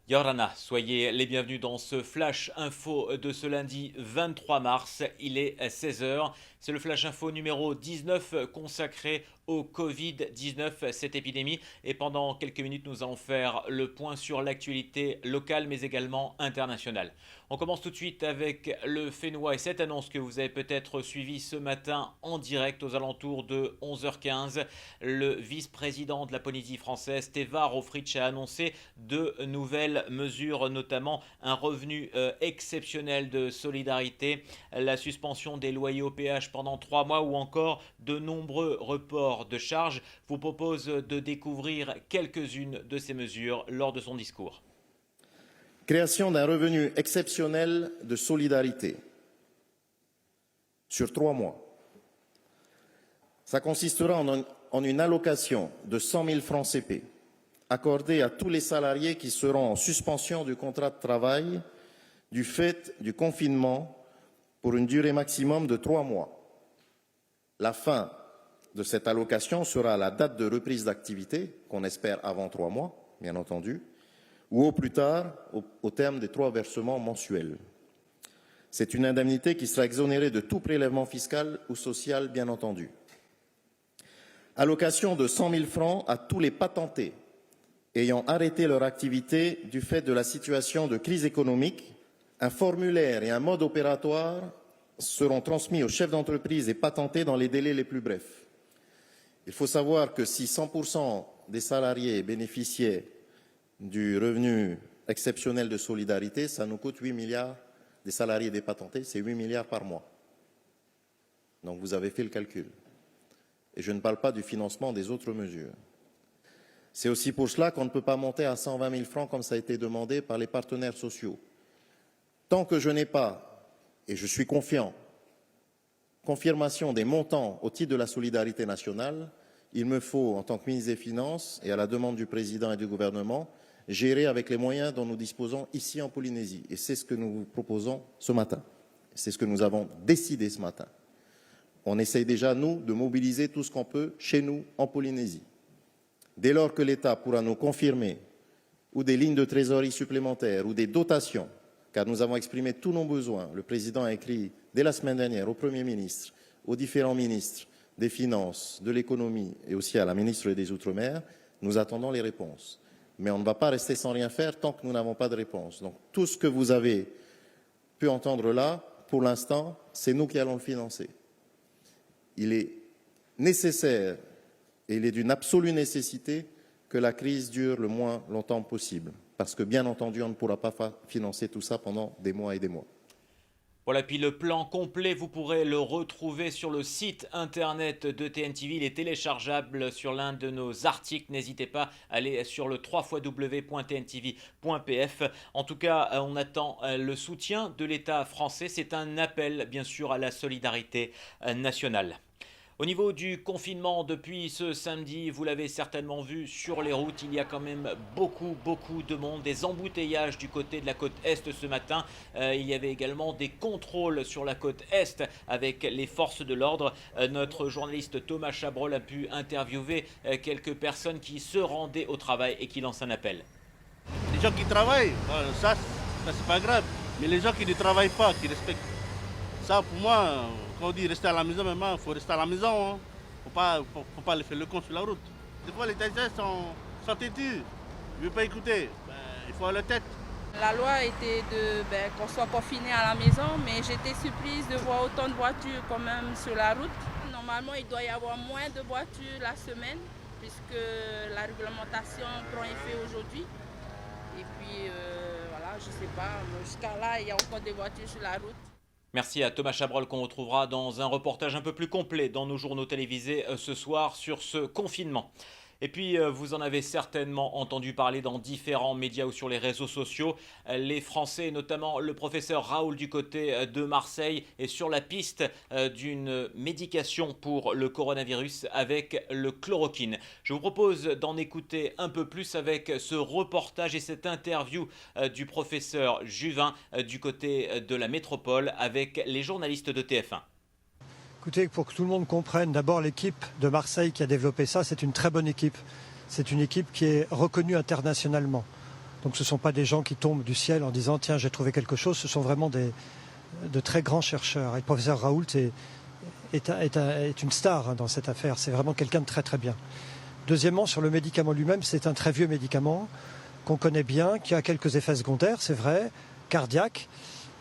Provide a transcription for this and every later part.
Yorana, soyez les bienvenus dans ce Flash Info de ce lundi 23 mars. Il est 16 h. C'est le Flash Info numéro 19 consacré au Covid-19, cette épidémie. Et pendant quelques minutes, nous allons faire le point sur l'actualité locale mais également internationale. On commence tout de suite avec le Fénois et cette annonce que vous avez peut-être suivie ce matin en direct aux alentours de 11h15. Le vice-président de la Polynésie française, Teva Rohfritsch, a annoncé de nouvelles mesures, notamment un revenu exceptionnel de solidarité, la suspension des loyers au péage pendant 3 mois ou encore de nombreux reports de charges. Je vous propose de découvrir quelques-unes de ces mesures lors de son discours. Création d'un revenu exceptionnel de solidarité sur 3 mois. Ça consistera en une allocation de 100 000 francs CP accordée à tous les salariés qui seront en suspension du contrat de travail du fait du confinement pour une durée maximum de 3 mois. La fin de cette allocation sera à la date de reprise d'activité, qu'on espère avant 3 mois, bien entendu, ou au plus tard, au terme des 3 versements mensuels. C'est une indemnité qui sera exonérée de tout prélèvement fiscal ou social, bien entendu. Allocation de 100 000 francs à tous les patentés ayant arrêté leur activité du fait de la situation de crise économique. Un formulaire et un mode opératoire seront transmis aux chefs d'entreprise et patentés dans les délais les plus brefs. Il faut savoir que si 100% des salariés bénéficiaient du revenu exceptionnel de solidarité, ça nous coûte 8 milliards des salariés dépatentés, c'est 8 milliards par mois. Donc vous avez fait le calcul. Et je ne parle pas du financement des autres mesures. C'est aussi pour cela qu'on ne peut pas monter à 120 000 francs comme ça a été demandé par les partenaires sociaux. Tant que je n'ai pas, et je suis confiant, confirmation des montants au titre de la solidarité nationale, il me faut, en tant que ministre des Finances et à la demande du Président et du gouvernement, gérer avec les moyens dont nous disposons ici en Polynésie. Et c'est ce que nous vous proposons ce matin. C'est ce que nous avons décidé ce matin. On essaye déjà, nous, de mobiliser tout ce qu'on peut chez nous en Polynésie. Dès lors que l'État pourra nous confirmer ou des lignes de trésorerie supplémentaires ou des dotations, car nous avons exprimé tous nos besoins. Le Président a écrit dès la semaine dernière au Premier ministre, aux différents ministres des Finances, de l'Économie et aussi à la ministre des Outre-mer. Nous attendons les réponses. Mais on ne va pas rester sans rien faire tant que nous n'avons pas de réponse. Donc tout ce que vous avez pu entendre là, pour l'instant, c'est nous qui allons le financer. Il est nécessaire et il est d'une absolue nécessité que la crise dure le moins longtemps possible. Parce que, bien entendu, on ne pourra pas financer tout ça pendant des mois et des mois. Voilà, puis le plan complet, vous pourrez le retrouver sur le site internet de TNTV. Il est téléchargeable sur l'un de nos articles. N'hésitez pas à aller sur le www.tntv.pf. En tout cas, on attend le soutien de l'État français. C'est un appel, bien sûr, à la solidarité nationale. Au niveau du confinement, depuis ce samedi, vous l'avez certainement vu sur les routes, il y a quand même beaucoup de monde, des embouteillages du côté de la côte Est ce matin. Il y avait également des contrôles sur la côte Est avec les forces de l'ordre. Notre journaliste Thomas Chabrol a pu interviewer quelques personnes qui se rendaient au travail et qui lancent un appel. Les gens qui travaillent, ça c'est pas grave, mais les gens qui ne travaillent pas, qui respectent, ça pour moi... Quand on dit rester à la maison, maintenant, il faut rester à la maison. Hein. Faut pas faire le con sur la route. Des fois, les Tahitiens sont têtus. Ils ne veulent pas écouter. Il faut avoir la tête. La loi était qu'on soit confiné à la maison, mais j'étais surprise de voir autant de voitures quand même sur la route. Normalement, il doit y avoir moins de voitures la semaine, puisque la réglementation prend effet aujourd'hui. Et puis, voilà, je ne sais pas, jusqu'à là, il y a encore des voitures sur la route. Merci à Thomas Chabrol qu'on retrouvera dans un reportage un peu plus complet dans nos journaux télévisés ce soir sur ce confinement. Et puis, vous en avez certainement entendu parler dans différents médias ou sur les réseaux sociaux. Les Français, notamment le professeur Raoul du côté de Marseille, est sur la piste d'une médication pour le coronavirus avec le chloroquine. Je vous propose d'en écouter un peu plus avec ce reportage et cette interview du professeur Juvin du côté de la métropole avec les journalistes de TF1. Écoutez, pour que tout le monde comprenne, d'abord l'équipe de Marseille qui a développé ça, c'est une très bonne équipe. C'est une équipe qui est reconnue internationalement. Donc ce ne sont pas des gens qui tombent du ciel en disant tiens j'ai trouvé quelque chose, ce sont vraiment de très grands chercheurs. Et le professeur Raoult est une star dans cette affaire, c'est vraiment quelqu'un de très très bien. Deuxièmement, sur le médicament lui-même, c'est un très vieux médicament qu'on connaît bien, qui a quelques effets secondaires, c'est vrai, cardiaques,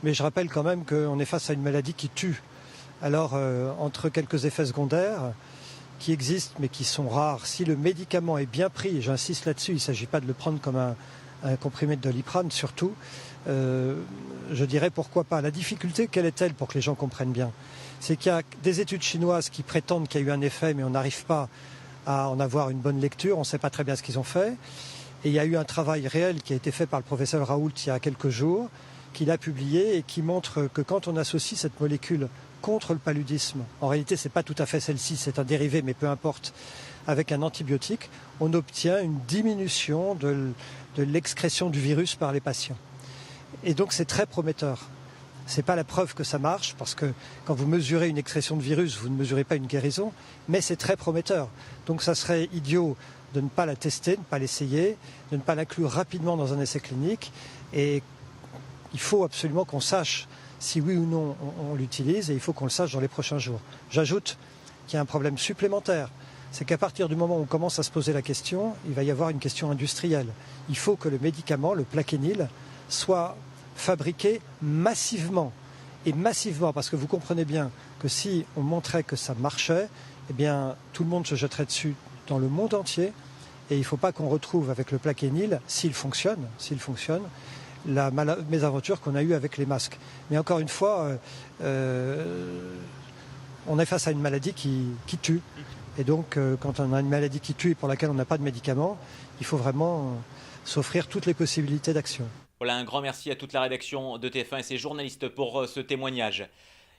mais je rappelle quand même qu'on est face à une maladie qui tue. Alors, entre quelques effets secondaires qui existent mais qui sont rares, si le médicament est bien pris, et j'insiste là-dessus, il ne s'agit pas de le prendre comme un comprimé de Doliprane surtout, je dirais pourquoi pas. La difficulté, quelle est-elle pour que les gens comprennent bien? C'est qu'il y a des études chinoises qui prétendent qu'il y a eu un effet, mais on n'arrive pas à en avoir une bonne lecture, on ne sait pas très bien ce qu'ils ont fait. Et il y a eu un travail réel qui a été fait par le professeur Raoult il y a quelques jours, qu'il a publié et qui montre que quand on associe cette molécule contre le paludisme, en réalité ce n'est pas tout à fait celle-ci, c'est un dérivé, mais peu importe, avec un antibiotique, on obtient une diminution de l'excrétion du virus par les patients. Et donc c'est très prometteur. Ce n'est pas la preuve que ça marche, parce que quand vous mesurez une excrétion de virus, vous ne mesurez pas une guérison, mais c'est très prometteur. Donc ça serait idiot de ne pas la tester, de ne pas l'essayer, de ne pas l'inclure rapidement dans un essai clinique. Et il faut absolument qu'on sache si oui ou non on l'utilise, et il faut qu'on le sache dans les prochains jours. J'ajoute qu'il y a un problème supplémentaire, c'est qu'à partir du moment où on commence à se poser la question, il va y avoir une question industrielle. Il faut que le médicament, le Plaquenil, soit fabriqué massivement. Et massivement, parce que vous comprenez bien que si on montrait que ça marchait, eh bien tout le monde se jetterait dessus dans le monde entier. Et il ne faut pas qu'on retrouve avec le Plaquenil, s'il fonctionne, la mésaventure qu'on a eue avec les masques. Mais encore une fois, on est face à une maladie qui tue. Et donc, quand on a une maladie qui tue et pour laquelle on n'a pas de médicaments, il faut vraiment s'offrir toutes les possibilités d'action. Voilà, un grand merci à toute la rédaction de TF1 et ses journalistes pour ce témoignage.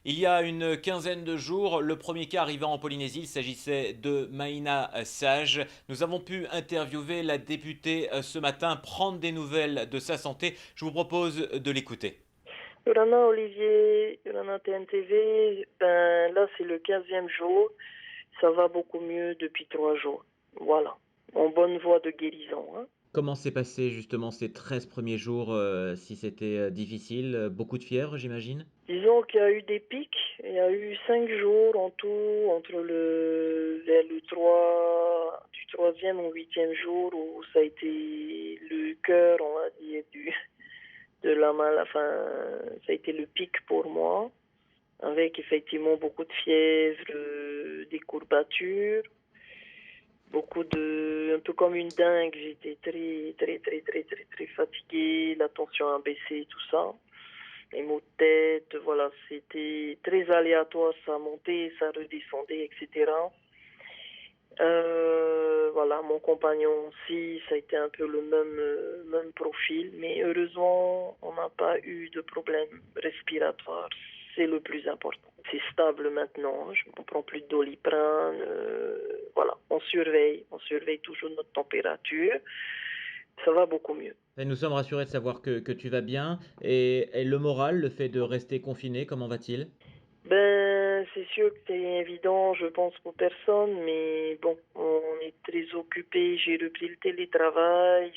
Il y a une quinzaine de jours, le premier cas arrivant en Polynésie, il s'agissait de Maïna Sage. Nous avons pu interviewer la députée ce matin, prendre des nouvelles de sa santé. Je vous propose de l'écouter. Yorana Olivier, Yorana TNTV, là c'est le 15e jour, ça va beaucoup mieux depuis 3 jours. Voilà, en bonne voie de guérison. Comment s'est passé justement ces 13 premiers jours, si c'était difficile? Beaucoup de fièvre, j'imagine? Disons qu'il y a eu des pics, il y a eu 5 jours en tout, entre le 3e au 8e jour, où ça a été le cœur, on va dire, ça a été le pic pour moi, avec effectivement beaucoup de fièvre, des courbatures. Un peu comme une dingue, j'étais très fatiguée, la tension a baissé, tout ça. Les maux de tête, voilà, c'était très aléatoire, ça montait, ça redescendait, etc. Voilà, mon compagnon aussi, ça a été un peu le même profil, mais heureusement, on n'a pas eu de problème respiratoire, c'est le plus important. C'est stable maintenant, je ne prends plus de Doliprane, voilà, on surveille toujours notre température, ça va beaucoup mieux. Et nous sommes rassurés de savoir que tu vas bien. Et le moral, le fait de rester confiné, comment va-t-il? C'est sûr que c'est évident, je pense, pour personne, mais bon, on est très occupés. J'ai repris le télétravail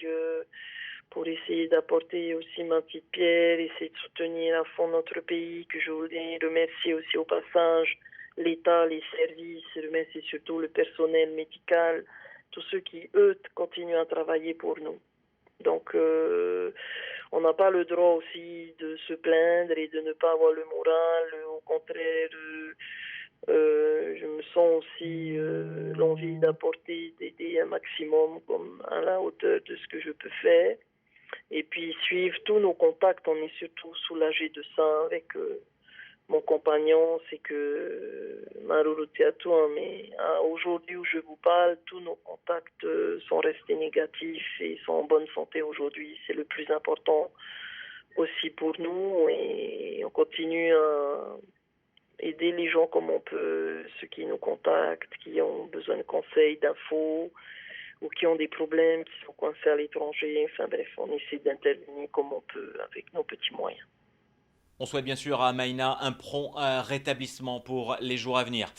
pour essayer d'apporter aussi ma petite pierre, essayer de soutenir à fond notre pays, que je voulais remercier aussi au passage l'État, les services, remercier surtout le personnel médical, tous ceux qui, eux, continuent à travailler pour nous. Donc, on n'a pas le droit aussi de se plaindre et de ne pas avoir le moral. Au contraire, je me sens aussi l'envie d'apporter, d'aider un maximum comme à la hauteur de ce que je peux faire. Et puis suivre tous nos contacts, on est surtout soulagé de ça avec mon compagnon, c'est que mais aujourd'hui où je vous parle, tous nos contacts sont restés négatifs et sont en bonne santé aujourd'hui. C'est le plus important aussi pour nous et on continue à aider les gens comme on peut, ceux qui nous contactent, qui ont besoin de conseils, d'infos ou qui ont des problèmes, qui sont coincés à l'étranger. Enfin bref, on essaie d'intervenir comme on peut avec nos petits moyens. On souhaite bien sûr à Maïna un prompt rétablissement pour les jours à venir.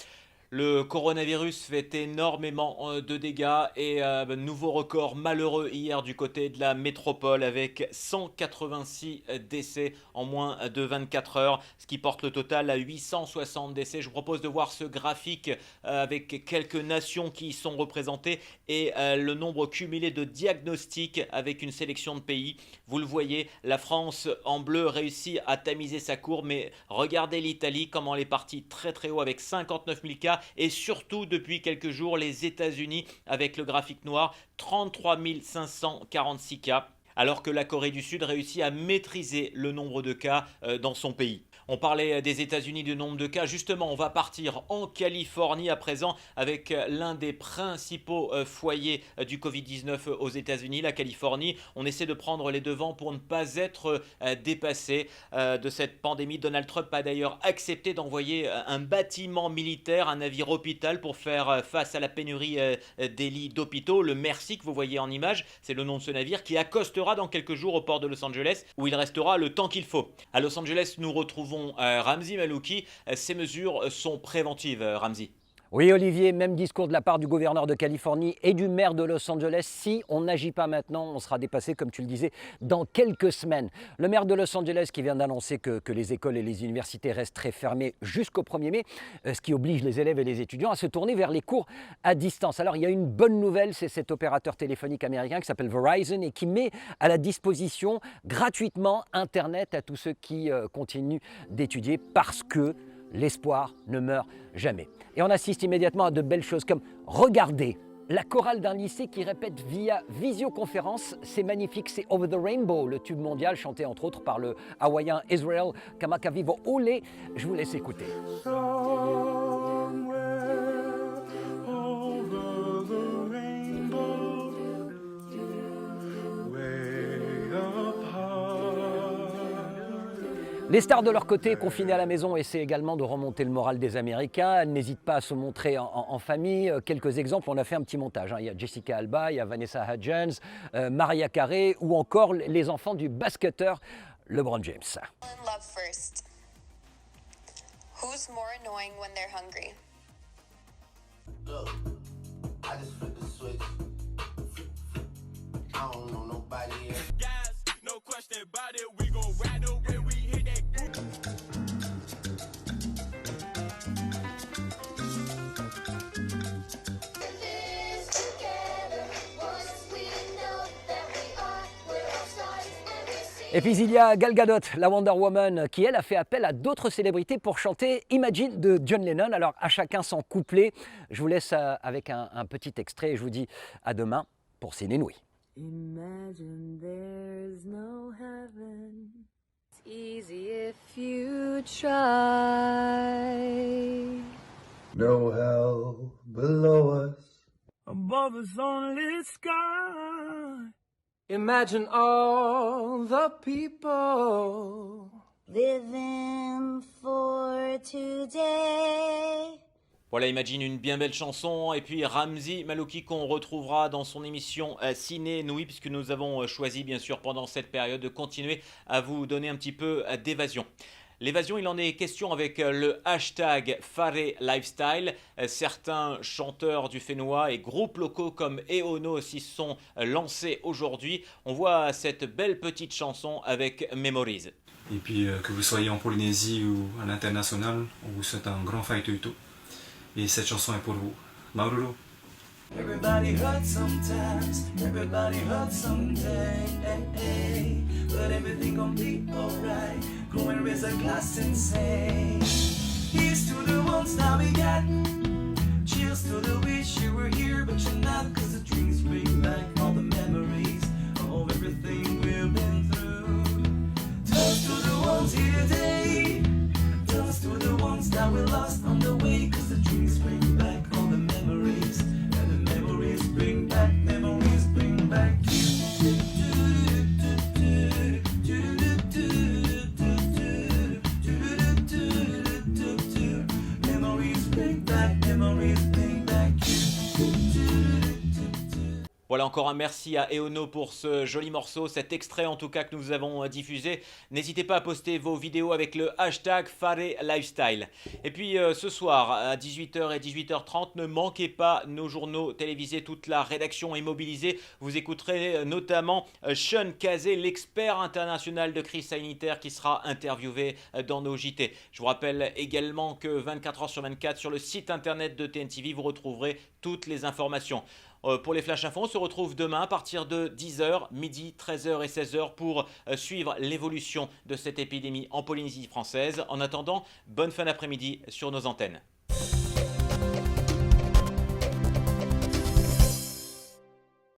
Le coronavirus fait énormément de dégâts et nouveau record malheureux hier du côté de la métropole avec 186 décès en moins de 24 heures, ce qui porte le total à 860 décès. Je vous propose de voir ce graphique avec quelques nations qui y sont représentées et le nombre cumulé de diagnostics avec une sélection de pays. Vous le voyez, la France en bleu réussit à tamiser sa courbe, mais regardez l'Italie, comment elle est partie très très haut avec 59 000 cas. Et surtout, depuis quelques jours, les États-Unis, avec le graphique noir, 33 546 cas, alors que la Corée du Sud réussit à maîtriser le nombre de cas dans son pays. On parlait des États-Unis, du nombre de cas. Justement, on va partir en Californie à présent avec l'un des principaux foyers du Covid-19 aux États-Unis, la Californie. On essaie de prendre les devants pour ne pas être dépassé de cette pandémie. Donald Trump a d'ailleurs accepté d'envoyer un bâtiment militaire, un navire hôpital pour faire face à la pénurie des lits d'hôpitaux. Le Mercy que vous voyez en image, c'est le nom de ce navire qui accostera dans quelques jours au port de Los Angeles où il restera le temps qu'il faut. À Los Angeles, nous retrouvons Ramzi Malouki. Ces mesures sont préventives, Ramzi. Oui, Olivier, même discours de la part du gouverneur de Californie et du maire de Los Angeles. Si on n'agit pas maintenant, on sera dépassé, comme tu le disais, dans quelques semaines. Le maire de Los Angeles qui vient d'annoncer que les écoles et les universités resteraient fermées jusqu'au 1er mai, ce qui oblige les élèves et les étudiants à se tourner vers les cours à distance. Alors, il y a une bonne nouvelle, c'est cet opérateur téléphonique américain qui s'appelle Verizon et qui met à la disposition gratuitement Internet à tous ceux qui continuent d'étudier parce que l'espoir ne meurt jamais. Et on assiste immédiatement à de belles choses comme, regardez, la chorale d'un lycée qui répète via visioconférence, c'est magnifique, c'est Over the Rainbow, le tube mondial chanté entre autres par le hawaïen Israel Kamakawiwo Ole. Je vous laisse écouter. Les stars de leur côté, confinées à la maison, essaient également de remonter le moral des Américains. Elles n'hésitent pas à se montrer en famille. Quelques exemples, on a fait un petit montage. Il y a Jessica Alba, il y a Vanessa Hudgens, Mariah Carey ou encore les enfants du basketteur LeBron James. Love first. Who's more annoying when they're hungry? Look, I just flip the switch. I don't know nobody else. Guys, no question about it. We gon' ride away. We hit that. Et puis il y a Gal Gadot, la Wonder Woman, qui elle a fait appel à d'autres célébrités pour chanter Imagine de John Lennon. Alors à chacun son couplet. Je vous laisse avec un petit extrait et je vous dis à demain pour Ciné Nouilles. Imagine there's no heaven. It's easy if you try. No hell below us. Above us only sky. Imagine all the people living for today. Voilà, imagine une bien belle chanson. Et puis Ramzi Malouki qu'on retrouvera dans son émission Ciné Nouilles, puisque nous avons choisi bien sûr pendant cette période de continuer à vous donner un petit peu d'évasion. L'évasion, il en est question avec le hashtag Faré Lifestyle. Certains chanteurs du Fénois et groupes locaux comme Eono s'y sont lancés aujourd'hui. On voit cette belle petite chanson avec Memories. Et puis que vous soyez en Polynésie ou à l'international, on vous souhaite un grand faituito. Et cette chanson est pour vous. Maururo. Everybody hurts sometimes, everybody hurts someday, but everything gon' be alright. Go and raise a glass and say, here's to the ones that we got. Cheers to the wish you were here, but you're not, cause the dreams bring back all the memories of everything we've been through. Toast to the ones here today, toast to the ones that we lost on the way, cause the dreams bring back all the memories. Bring back memories, bring back memories, bring back memories, bring back Voilà, encore un merci à Eono pour ce joli morceau, cet extrait en tout cas que nous avons diffusé. N'hésitez pas à poster vos vidéos avec le hashtag FareLifestyle. Et puis ce soir à 18h et 18h30, ne manquez pas nos journaux télévisés, toute la rédaction est mobilisée. Vous écouterez notamment Sean Kazé, l'expert international de crise sanitaire qui sera interviewé dans nos JT. Je vous rappelle également que 24h/24 sur le site internet de TNTV, vous retrouverez toutes les informations. Pour les Flash Info, on se retrouve demain à partir de 10h, midi, 13h et 16h pour suivre l'évolution de cette épidémie en Polynésie française. En attendant, bonne fin d'après-midi sur nos antennes.